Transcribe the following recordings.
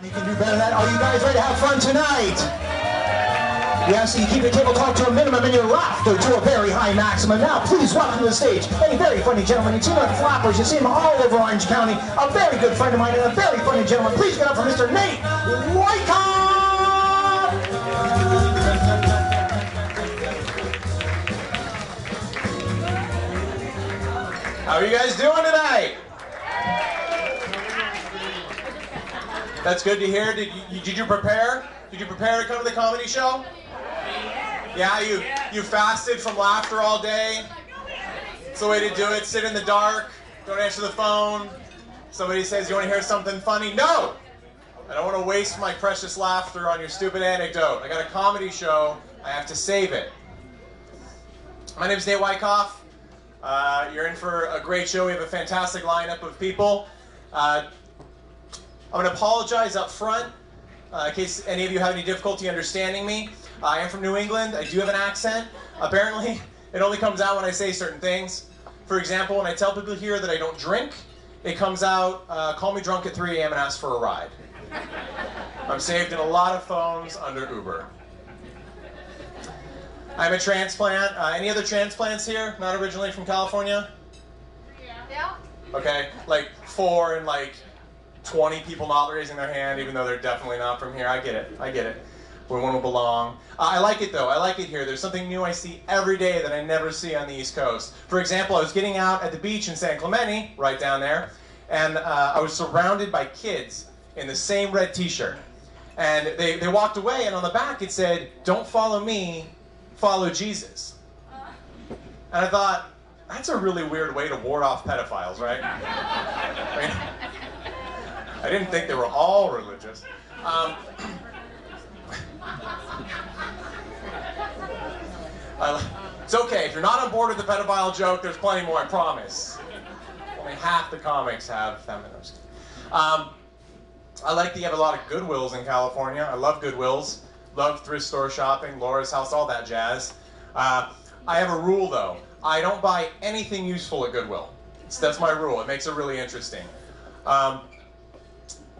You can do better than that. Are you guys ready to have fun tonight? Yes, you keep your table talk to a minimum and your laughter to a very high maximum. Now, please welcome to the stage a very funny gentleman. You see him like flappers. You see him all over Orange County. A very good friend of mine and a very funny gentleman. Please get up for Mr. Nate Wyckoff! How are you guys doing tonight? That's good to hear. Did you prepare? Did you prepare to come to the comedy show? Yeah, you fasted from laughter all day. It's the way to do it. Sit in the dark. Don't answer the phone. Somebody says, you want to hear something funny? No! I don't want to waste my precious laughter on your stupid anecdote. I got a comedy show. I have to save it. My name is Nate Wyckoff. You're in for a great show. We have a fantastic lineup of people. I'm going to apologize up front in case any of you have any difficulty understanding me. I am from New England. I do have an accent. Apparently, it only comes out when I say certain things. For example, when I tell people here that I don't drink, it comes out, call me drunk at 3 a.m. and ask for a ride. I'm saved in a lot of phones under Uber. I'm a transplant. Any other transplants here? Not originally from California? Yeah. Okay, like 4 and like 20 people not raising their hand, even though they're definitely not from here. I get it. I get it. We want to belong. I like it though. I like it here. There's something new I see every day that I never see on the East Coast. For example, I was getting out at the beach in San Clemente, right down there, and I was surrounded by kids in the same red t-shirt. And they walked away, and on the back it said, "Don't follow me, follow Jesus." And I thought, that's a really weird way to ward off pedophiles, right? I mean, I didn't think they were all religious. It's okay. If you're not on board with the pedophile joke, there's plenty more, I promise. Only half the comics have feminists. I like that you have a lot of Goodwills in California. I love Goodwills. Love thrift store shopping, Laura's House, all that jazz. I have a rule, though. I don't buy anything useful at Goodwill. That's my rule. It makes it really interesting.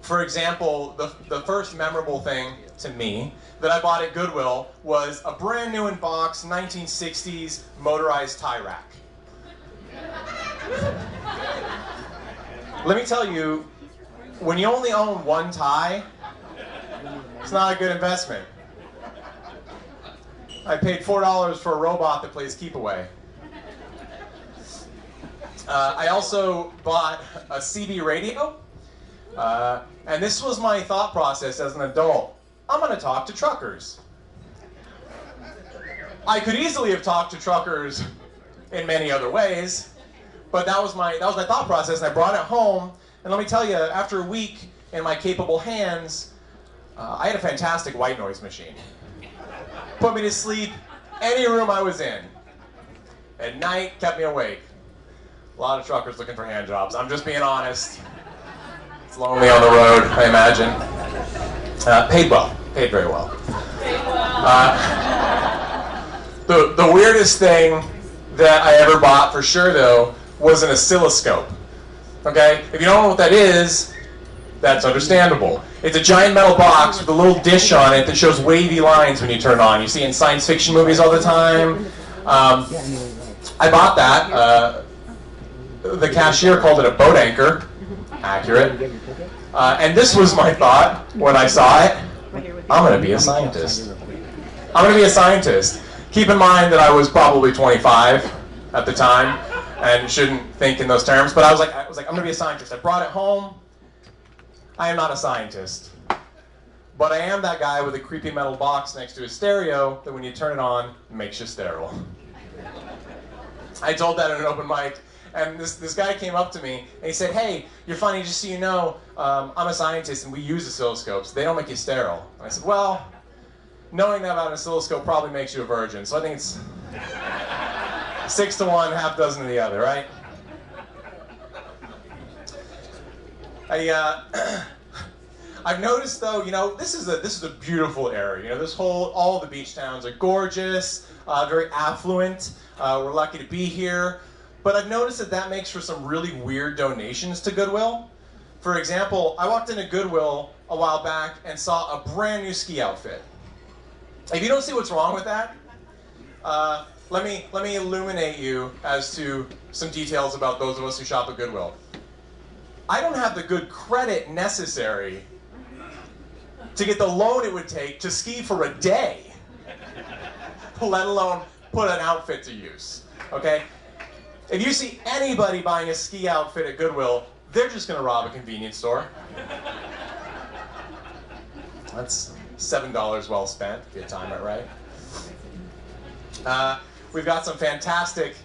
For example, the first memorable thing to me that I bought at Goodwill was a brand new in box 1960s motorized tie rack. Let me tell you, when you only own one tie, it's not a good investment. I paid $4 for a robot that plays Keep Away. I also bought a CB radio. And this was my thought process as an adult. I'm going to talk to truckers. I could easily have talked to truckers in many other ways, but that was my thought process, and I brought it home. And let me tell you, after a week in my capable hands, I had a fantastic white noise machine. Put me to sleep any room I was in. At night, kept me awake. A lot of truckers looking for hand jobs. I'm just being honest. It's lonely on the road, I imagine. Paid well. Paid very well. The weirdest thing that I ever bought, for sure, though, was an oscilloscope. Okay? If you don't know what that is, that's understandable. It's a giant metal box with a little dish on it that shows wavy lines when you turn it on. You see it in science fiction movies all the time. I bought that. The cashier called it a boat anchor. Accurate. And this was my thought when I saw it. I'm going to be a scientist. I'm going to be a scientist. Keep in mind that I was probably 25 at the time and shouldn't think in those terms, but I was like, I'm going to be a scientist. I brought it home. I am not a scientist. But I am that guy with a creepy metal box next to his stereo that when you turn it on, it makes you sterile. I told that at an open mic. And this guy came up to me, and he said, "Hey, you're funny, just so you know, I'm a scientist, and we use oscilloscopes. They don't make you sterile." And I said, "Well, knowing that about an oscilloscope probably makes you a virgin, so I think it's 6 to 1, half dozen to the other, right?" I've noticed, though, you know, this is a beautiful area. You know, all the beach towns are gorgeous, very affluent. We're lucky to be here. But I've noticed that makes for some really weird donations to Goodwill. For example, I walked into Goodwill a while back and saw a brand new ski outfit. If you don't see what's wrong with that, let me illuminate you as to some details about those of us who shop at Goodwill. I don't have the good credit necessary to get the loan it would take to ski for a day, let alone put an outfit to use, okay? If you see anybody buying a ski outfit at Goodwill, they're just gonna rob a convenience store. That's $7 well spent, if you time it right. We've got some fantastic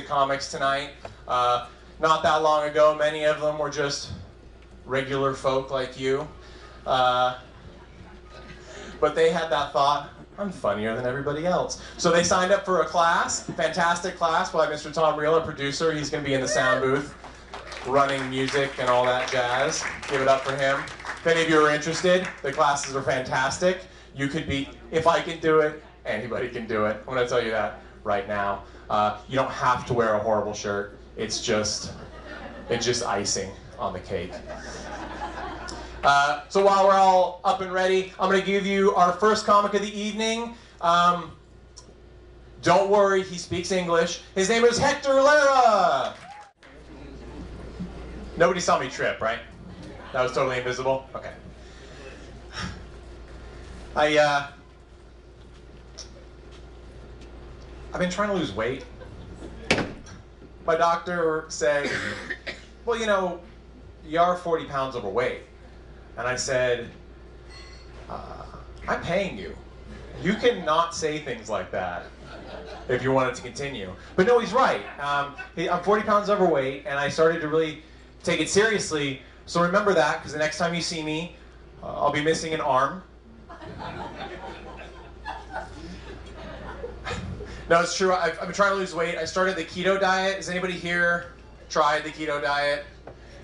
comics tonight. Not that long ago, many of them were just regular folk like you. But they had that thought, I'm funnier than everybody else. So they signed up for a class, fantastic class by Mr. Tom Reel, our producer. He's going to be in the sound booth, running music and all that jazz. Give it up for him. If any of you are interested, the classes are fantastic. You could be, if I can do it, anybody can do it. I'm going to tell you that right now. You don't have to wear a horrible shirt. It's just icing on the cake. So while we're all up and ready, I'm going to give you our first comic of the evening. Don't worry, he speaks English. His name is Hector Lara. Nobody saw me trip, right? That was totally invisible? Okay. I've been trying to lose weight. My doctor said, well, you know, you are 40 pounds overweight. And I said, I'm paying you. You cannot say things like that if you want it to continue. But no, he's right. I'm 40 pounds overweight, and I started to really take it seriously. So remember that, because the next time you see me, I'll be missing an arm. No, it's true. I've been trying to lose weight. I started the keto diet. Has anybody here tried the keto diet?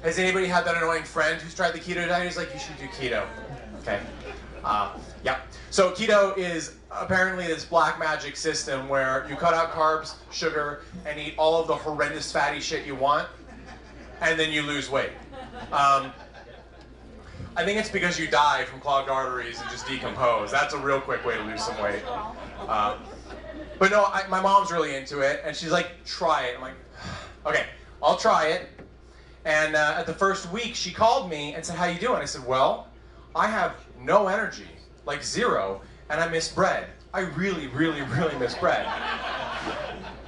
Has anybody had that annoying friend who's tried the keto diet? He's like, you should do keto. Okay. Yeah. So keto is apparently this black magic system where you cut out carbs, sugar, and eat all of the horrendous fatty shit you want, and then you lose weight. I think it's because you die from clogged arteries and just decompose. That's a real quick way to lose some weight. But no, my mom's really into it, and she's like, try it. I'm like, okay, I'll try it. And at the first week, she called me and said, how you doing? I said, well, I have no energy, like zero, and I miss bread. I really, really, really miss bread.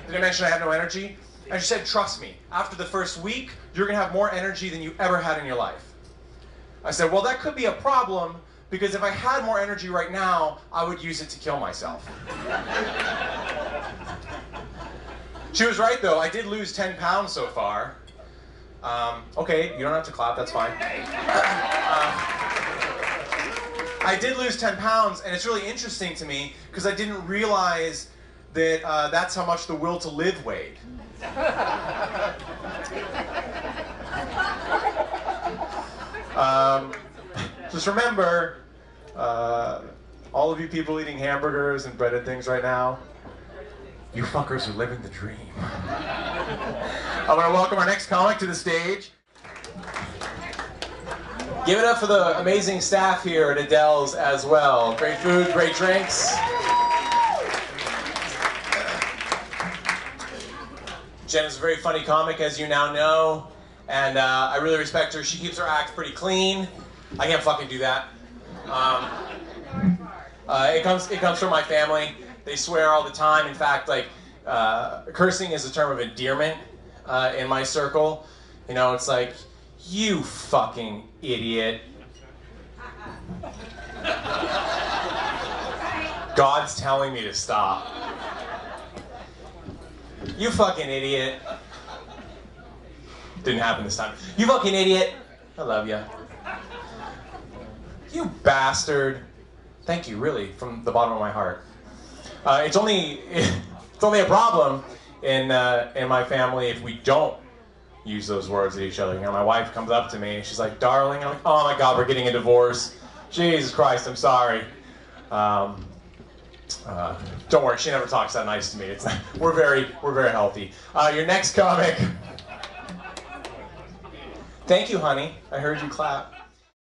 Did I mention I have no energy? And she said, trust me, after the first week, you're going to have more energy than you ever had in your life. I said, well, that could be a problem, because if I had more energy right now, I would use it to kill myself. She was right, though. I did lose 10 pounds so far. Okay, you don't have to clap, that's fine. I did lose 10 pounds, and it's really interesting to me because I didn't realize that that's how much the will to live weighed. Just remember, all of you people eating hamburgers and breaded things right now, you fuckers are living the dream. I want to welcome our next comic to the stage. Give it up for the amazing staff here at Adele's as well. Great food, great drinks. Jen is a very funny comic, as you now know, and I really respect her. She keeps her act pretty clean. I can't fucking do that. It comes from my family. They swear all the time. In fact, like cursing is a term of endearment in my circle. You know, it's like, you fucking idiot. God's telling me to stop. You fucking idiot. Didn't happen this time. You fucking idiot. I love you. You bastard. Thank you, really, from the bottom of my heart. It's only a problem in my family if we don't use those words at each other. You know, my wife comes up to me and she's like, darling. I'm like, oh my God, we're getting a divorce. Jesus Christ, I'm sorry. Don't worry, she never talks that nice to me. It's not, we're very healthy. Your next comic. Thank you, honey. I heard you clap.